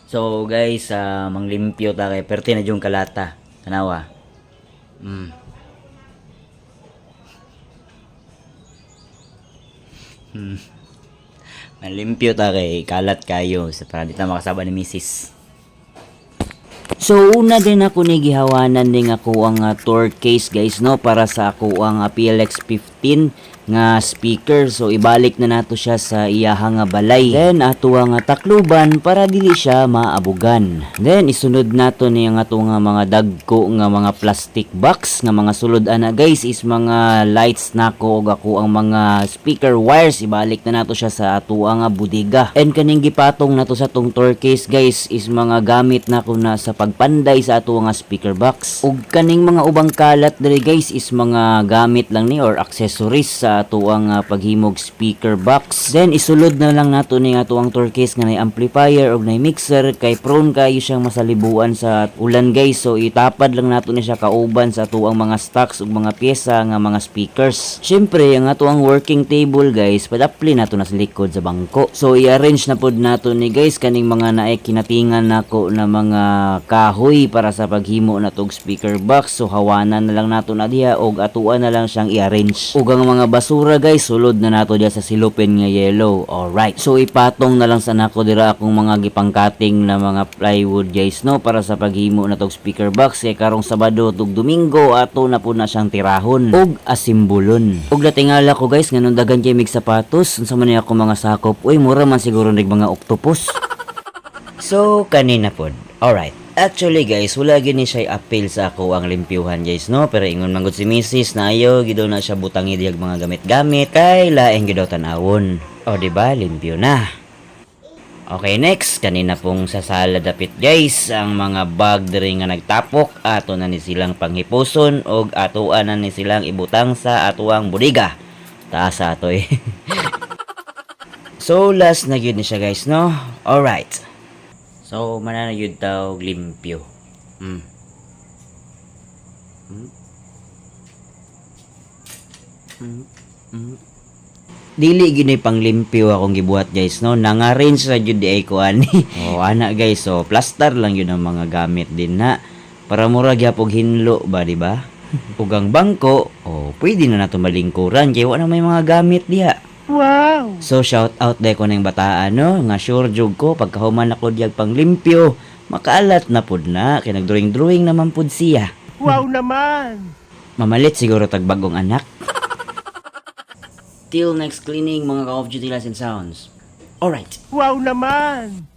So guys, manglimpyo ta kay perti na yung kalata. Tanawa. Mm. Hmm. Manlimpyo ta kay kalat kayo sa para di ta makasaba ni Mrs. So una din ako ni gihawanan din ako ang tour case guys no para sa ako ang PLX 15 nga speaker. So ibalik na nato siya sa iyahang balay. Then ato ang takluban para dili siya maabugan. Then isunod nato ni ang ato nga mga dagko nga mga plastic box nga mga sulod ana guys is mga lights nako og ako ang mga speaker wires ibalik na nato siya sa ato ang budiga. And kaning gipatong nato sa tong tour case guys is mga gamit nako na sa pagpanday sa ato nga speaker box. Ug kaning mga ubang kalat diri guys is mga gamit lang ni or accessories sa ato ang paghimog speaker box. Then isulod na lang nato ni ato ang tour case nga nay amplifier ug nay mixer kay prone kayo siyang masalibuan sa ulan guys. So itapad lang nato ni siya kauban sa ato ang mga stocks ug mga pyesa nga mga speakers. Syempre ang ato ang working table guys padapli nato na sa likod sa bangko. So i-arrange na pod nato ni guys kaning mga naay kinatingan nako na mga kahoy para sa paghimo na tog speaker box. So hawanan na lang nato na diha og atuan na lang siyang i-arrange. Ug ang mga basura guys sulod na nato diha sa silupin nga yellow. Alright. So ipatong na lang sa nako dira akong mga gipangkating na mga plywood guys no para sa paghimo na tog speaker box kay karong Sabado tug Domingo ato na po na siyang tirahon ug asimbulon. Ug natingala ko guys nganong daghan kay mig sapatos unsa man ni ako mga sakop. Uy mura man siguro nig mga octopus. So kanina pod. Alright. Actually guys, wala gini siya appeal sa ako ang limpyuhan guys no. Pero ingon manggod si Mrs. na ayo gidaw na siya butangi diyag mga gamit-gamit kay laeng gidaw tan-awon. O diba, limpyo na. Okay, next, kanina pong sa sala dapit guys, ang mga bag diri nga nagtapok, ato na ni silang panghipuson og atoan na ni silang ibutang sa atuang budiga. Taas sa ato eh. So last na gyud ni siya guys no. Alright. So, mananagyod tao limpyo. Dili gini pang limpyo akong gibuhat guys no. Nang-arrange ra jud di ay ko ani. Oh, ana guys, so plaster lang yun ang mga gamit din na para mura gyapog hinlo ba di ba? Ug ang bangko, oh, pwede na nato malingkuran kay wala na may mga gamit diha. Wow! So shout out day ko ng bataan no, nga sure jug ko pagkahuman ako diyag pang limpyo, makaalat na pud na kay nagdrawing naman pud siya. Wow naman! Mamalit siguro tag bagong anak. Till next cleaning mga ka-off duty lessons sounds. Alright. Wow naman!